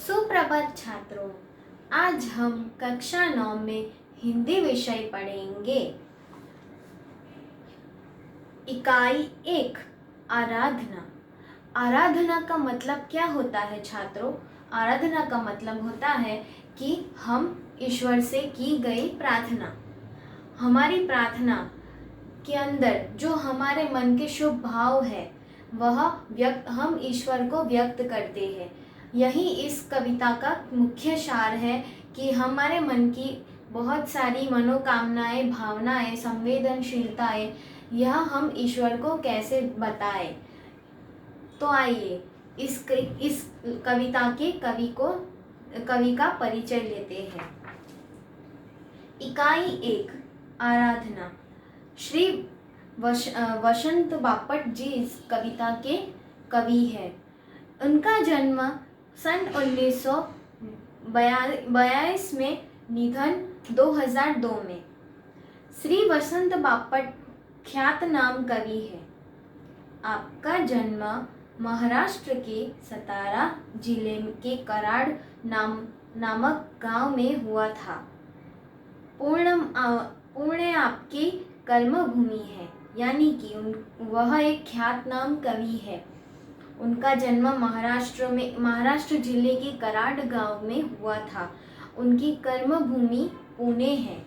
सुप्रभात छात्रों, आज हम कक्षा 9 में हिंदी विषय पढ़ेंगे। इकाई 1 आराधना। आराधना का मतलब क्या होता है छात्रों? आराधना का मतलब होता है कि हम ईश्वर से की गई प्रार्थना, हमारी प्रार्थना के अंदर जो हमारे मन के शुभ भाव है वह हम ईश्वर को व्यक्त करते हैं। यही इस कविता का मुख्य सार है कि हमारे मन की बहुत सारी मनोकामनाएं, भावनाएं, संवेदनशीलताएं, यह हम ईश्वर को कैसे बताएं। तो आइए इस कविता के कवि का परिचय लेते हैं। इकाई 1 आराधना। श्री वसंत बापट जी इस कविता के कवि है। उनका जन्म सन 1942 में, निधन 2002 में। श्री वसंत बापट ख्यातनाम कवि है। आपका जन्म महाराष्ट्र के सतारा जिले के कराड नामक गांव में हुआ था। पुणे आपकी कर्मभूमि है, यानी कि वह एक ख्यातनाम कवि है। उनका जन्म महाराष्ट्र जिले के कराड गांव में हुआ था। उनकी कर्मभूमि पुणे है।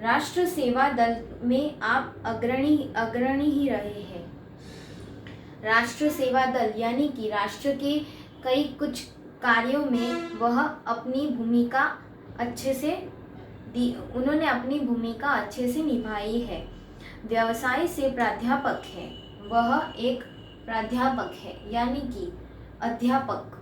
राष्ट्र सेवा दल में आप अग्रणी ही रहे हैं। राष्ट्र सेवा दल यानी कि राष्ट्र के कई कुछ कार्यों में वह अपनी भूमिका उन्होंने अपनी भूमिका अच्छे से निभाई है। व्यवसाय से प्राध्यापक है। वह एक प्राध्यापक है, यानी कि अध्यापक।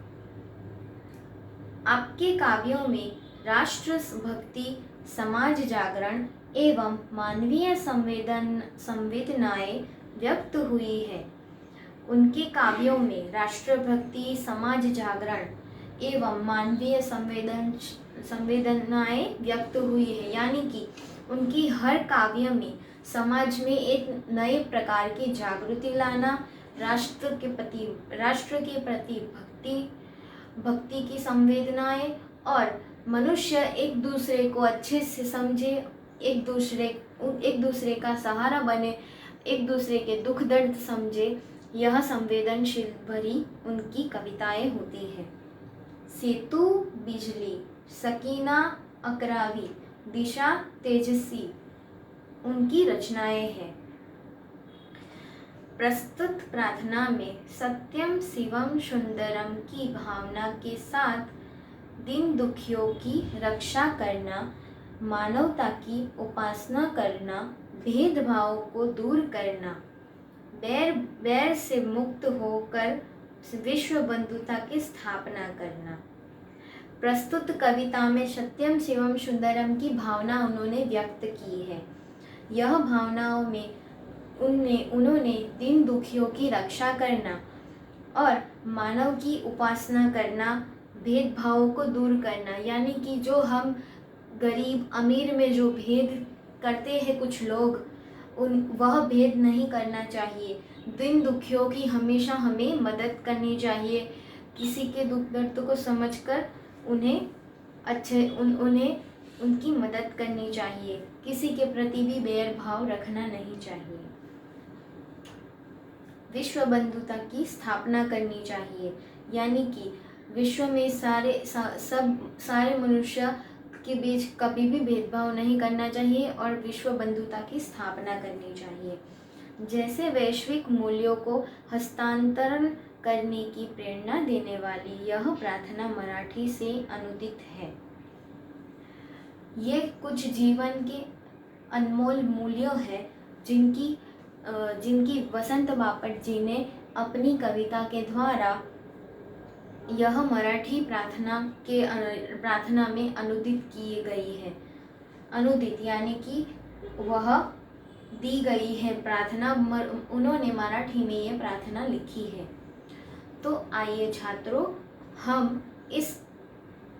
आपके काव्यों में राष्ट्र भक्ति, समाज जागरण एवं मानवीय संवेदनाएं व्यक्त हुई है। उनके काव्यों में राष्ट्रभक्ति, समाज जागरण एवं मानवीय संवेदनाएं व्यक्त हुई है, यानी कि उनकी हर काव्य में समाज में एक नए प्रकार की जागृति लाना, राष्ट्र के प्रति भक्ति की संवेदनाएं, और मनुष्य एक दूसरे को अच्छे से समझे, एक दूसरे का सहारा बने, एक दूसरे के दुख दर्द समझे, यह संवेदनशील भरी उनकी कविताएं होती हैं। सेतु बिजली, सकीना अकरावी, दिशा तेजस्वी उनकी रचनाएं हैं। प्रस्तुत प्रार्थना में सत्यम शिवम सुंदरम की भावना के साथ दीन दुखियों की रक्षा करना, मानवता की उपासना करना, भेदभाव को दूर करना, बैर से मुक्त होकर विश्व बंधुता की स्थापना करना। प्रस्तुत कविता में सत्यम शिवम सुंदरम की भावना उन्होंने व्यक्त की है। यह भावनाओं में उन्होंने दीन दुखियों की रक्षा करना और मानव की उपासना करना, भेदभावों को दूर करना, यानी कि जो हम गरीब अमीर में जो भेद करते हैं कुछ लोग, वह भेद नहीं करना चाहिए। दीन दुखियों की हमेशा हमें मदद करनी चाहिए। किसी के दुख दर्द को समझकर उन्हें उनकी मदद करनी चाहिए। किसी के प्रति भी बैर भाव रखना नहीं चाहिए। विश्व बंधुता की स्थापना करनी चाहिए, यानी कि विश्व में सारे मनुष्य के बीच कभी भी भेदभाव नहीं करना चाहिए और विश्व बंधुता की स्थापना करनी चाहिए। जैसे वैश्विक मूल्यों को हस्तांतरण करने की प्रेरणा देने वाली यह प्रार्थना मराठी से अनुदित है। ये कुछ जीवन के अनमोल मूल्यों हैं जिनकी वसंत बापट जी ने अपनी कविता के द्वारा यह मराठी प्रार्थना में अनुदित की गई है। अनुदित यानी कि वह दी गई है प्रार्थना, उन्होंने मराठी में ये प्रार्थना लिखी है। तो आइए छात्रों, हम इस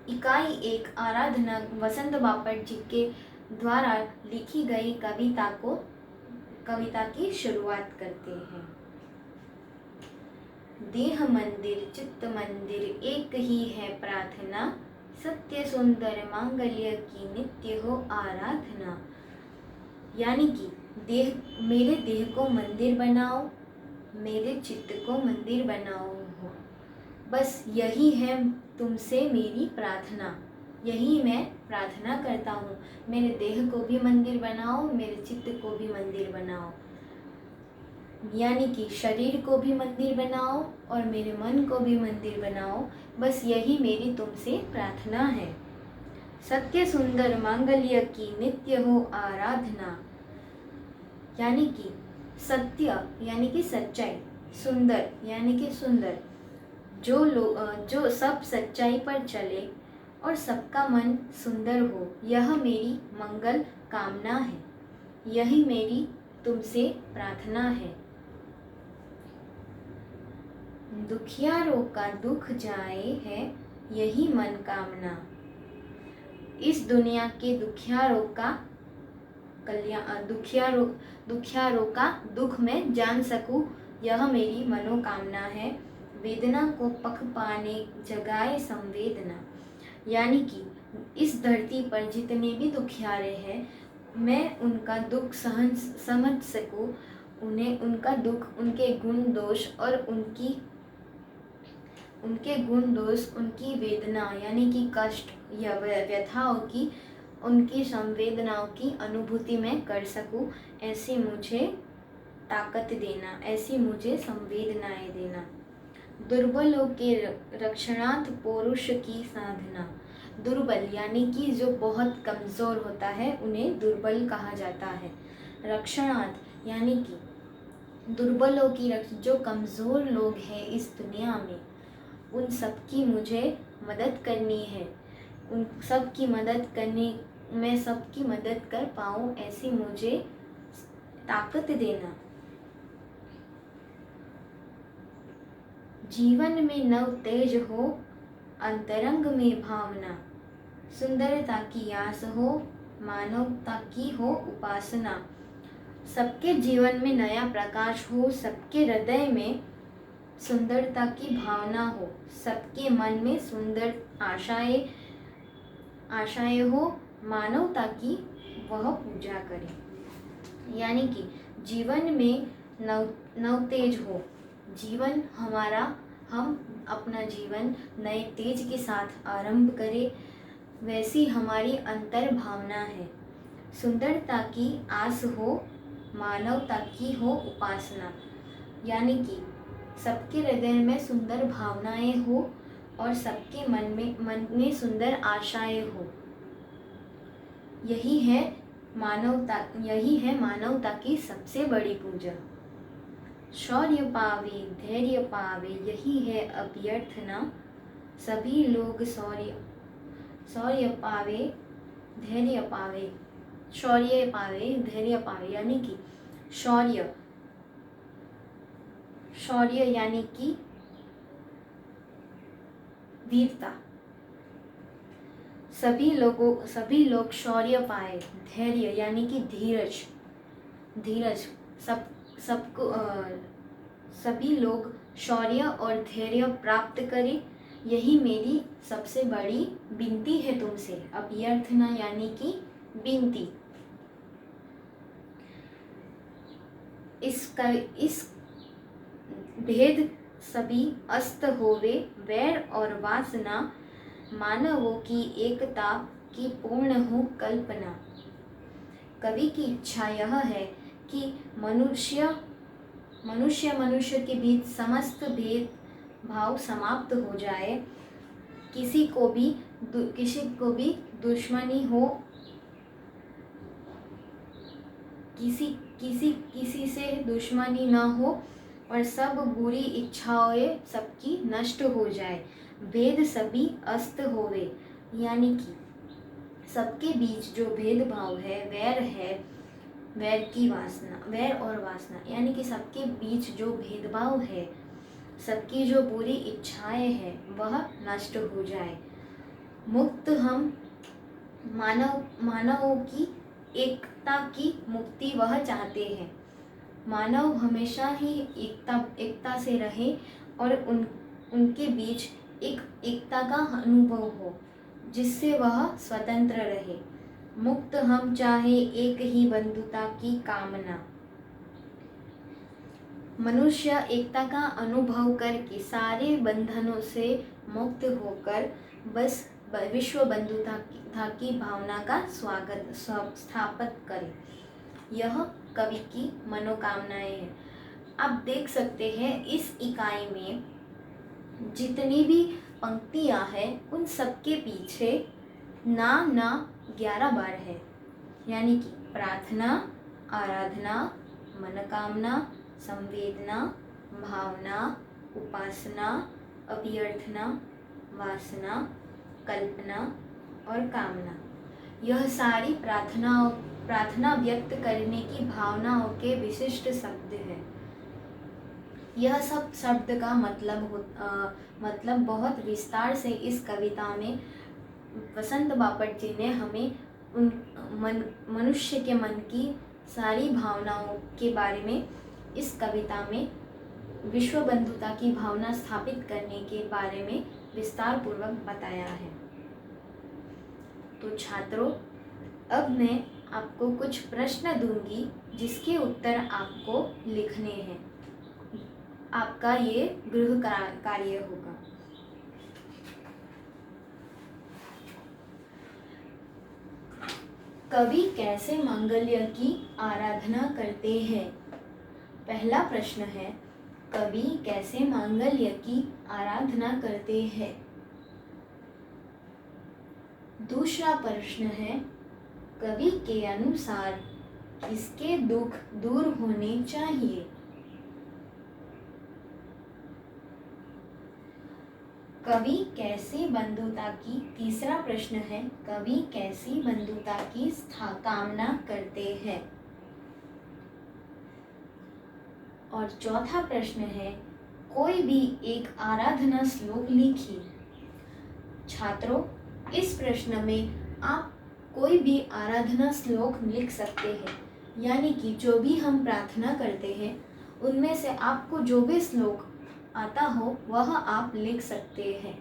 इकाई 1 आराधना वसंत बापट जी के द्वारा लिखी गई कविता की शुरुआत करते हैं। देह मंदिर चित्त मंदिर एक ही है प्रार्थना, सत्य सुंदर मांगल्य की नित्य हो आराधना। यानी कि मेरे देह को मंदिर बनाओ, मेरे चित्त को मंदिर बनाओ हो। बस यही है तुमसे मेरी प्रार्थना, यही मैं प्रार्थना करता हूँ। मेरे देह को भी मंदिर बनाओ, मेरे चित्त को भी मंदिर बनाओ, यानी कि शरीर को भी मंदिर बनाओ और मेरे मन को भी मंदिर बनाओ। बस यही मेरी तुमसे प्रार्थना है। सत्य सुंदर मांगल्य की नित्य हो आराधना, यानी कि सत्य यानी कि सच्चाई, सुंदर यानी कि सुंदर, जो सब सच्चाई पर चले और सबका मन सुंदर हो, यह मेरी मंगल कामना है, यही मेरी तुमसे प्रार्थना है। दुखियारों का दुख जाए है यही मन कामना, इस दुनिया के दुखियारों का कल्याण, दुखियारों का दुख मैं जान सकूं, यह मेरी मनोकामना है। वेदना को पक पाने जगाए संवेदना, यानी कि इस धरती पर जितने भी दुखियारे हैं, मैं उनका दुख समझ सकूं, उन्हें उनका दुख, उनके गुण दोष और उनकी वेदना यानी कि कष्ट या व्यथाओं की, उनकी संवेदनाओं की अनुभूति मैं कर सकूं, ऐसी मुझे ताकत देना, ऐसी मुझे संवेदनाएं देना। दुर्बलों के रक्षणार्थ पौरुष की साधना, दुर्बल यानी कि जो बहुत कमज़ोर होता है उन्हें दुर्बल कहा जाता है। रक्षणार्थ यानी कि दुर्बलों की जो कमज़ोर लोग हैं इस दुनिया में, उन सब की मुझे मदद करनी है, उन सब की मदद करनी, मैं सबकी मदद कर पाऊँ, ऐसी मुझे ताकत देना। जीवन में नव तेज हो, अंतरंग में भावना, सुंदरता की आस हो, मानवता की हो उपासना। सबके जीवन में नया प्रकाश हो, सबके हृदय में सुंदरता की भावना हो, सबके मन में सुंदर आशाएं हो, मानवता की वह पूजा करें। यानी कि जीवन में नव तेज हो, जीवन हमारा, हम अपना जीवन नए तेज के साथ आरंभ करें, वैसी हमारी अंतर भावना है। सुंदरता की आस हो, मानवता की हो उपासना, यानी कि सबके हृदय में सुंदर भावनाएं हो और सबके मन में सुंदर आशाएं हो, यही है मानवता की सबसे बड़ी पूजा। शौर्य पावे धैर्य पावे यही है अभ्यर्थना, सभी लोग शौर्य पावे धैर्य पावे, यानी कि शौर्य यानी कि वीरता, सभी लोग शौर्य पाए। धैर्य यानी कि धीरज, सबको सभी लोग शौर्य और धैर्य प्राप्त करें, यही मेरी सबसे बड़ी विनती है तुमसे। अभ्यर्थना यानी कि विनती। इस भेद सभी अस्त होवे, वैर और वासना, मानवों की एकता की पूर्ण हो कल्पना। कवि की इच्छा यह है कि मनुष्य के बीच समस्त भेदभाव समाप्त हो जाए, किसी को भी दुश्मनी हो, किसी से दुश्मनी न हो और सब बुरी इच्छाएं सबकी नष्ट हो जाए। भेद सभी अस्त होवे, यानी कि सबके बीच जो भेदभाव है, वैर और वासना, यानी कि सबके बीच जो भेदभाव है, सबकी जो बुरी इच्छाएं हैं, वह नष्ट हो जाए। मुक्त हम मानवों की एकता की मुक्ति वह चाहते हैं। मानव हमेशा ही एकता से रहे और उनके बीच एक एकता का अनुभव हो, जिससे वह स्वतंत्र रहे। मुक्त हम चाहे एक ही बंधुता की कामना। मनुष्य एकता का अनुभव करके सारे बंधनों से मुक्त होकर बस विश्व बंधुता की भावना का स्थापित करे। यह कवि की मनोकामनाएं हैं। आप देख सकते हैं इस इकाई में जितनी भी पंक्तियां हैं उन सबके पीछे ना 11 बार है, यानी कि प्रार्थना, आराधना, मनोकामना, संवेदना, भावना, उपासना, अभ्यर्थना, वासना, कल्पना और कामना। यह सारी प्रार्थना व्यक्त करने की भावनाओं के विशिष्ट शब्द है। यह सब शब्द का मतलब बहुत विस्तार से इस कविता में वसंत बापट जी ने हमें मनुष्य के मन की सारी भावनाओं के बारे में इस कविता में विश्व बंधुता की भावना स्थापित करने के बारे में विस्तार पूर्वक बताया है। तो छात्रों, अब मैं आपको कुछ प्रश्न दूंगी जिसके उत्तर आपको लिखने हैं। आपका ये गृह कार्य होगा। कवि कैसे मांगल्य की आराधना करते हैं? पहला प्रश्न है, कवि कैसे मांगल्य की आराधना करते हैं? दूसरा प्रश्न है, कवि के अनुसार किसके दुख दूर होने चाहिए? कवि कैसे बंधुता की तीसरा प्रश्न है, कवि कैसी बंधुता की कामना करते हैं? और चौथा प्रश्न है, कोई भी एक आराधना श्लोक लिखिए। छात्रों, इस प्रश्न में आप कोई भी आराधना श्लोक लिख सकते हैं, यानी कि जो भी हम प्रार्थना करते हैं उनमें से आपको जो भी श्लोक आता हो वह आप लिख सकते हैं।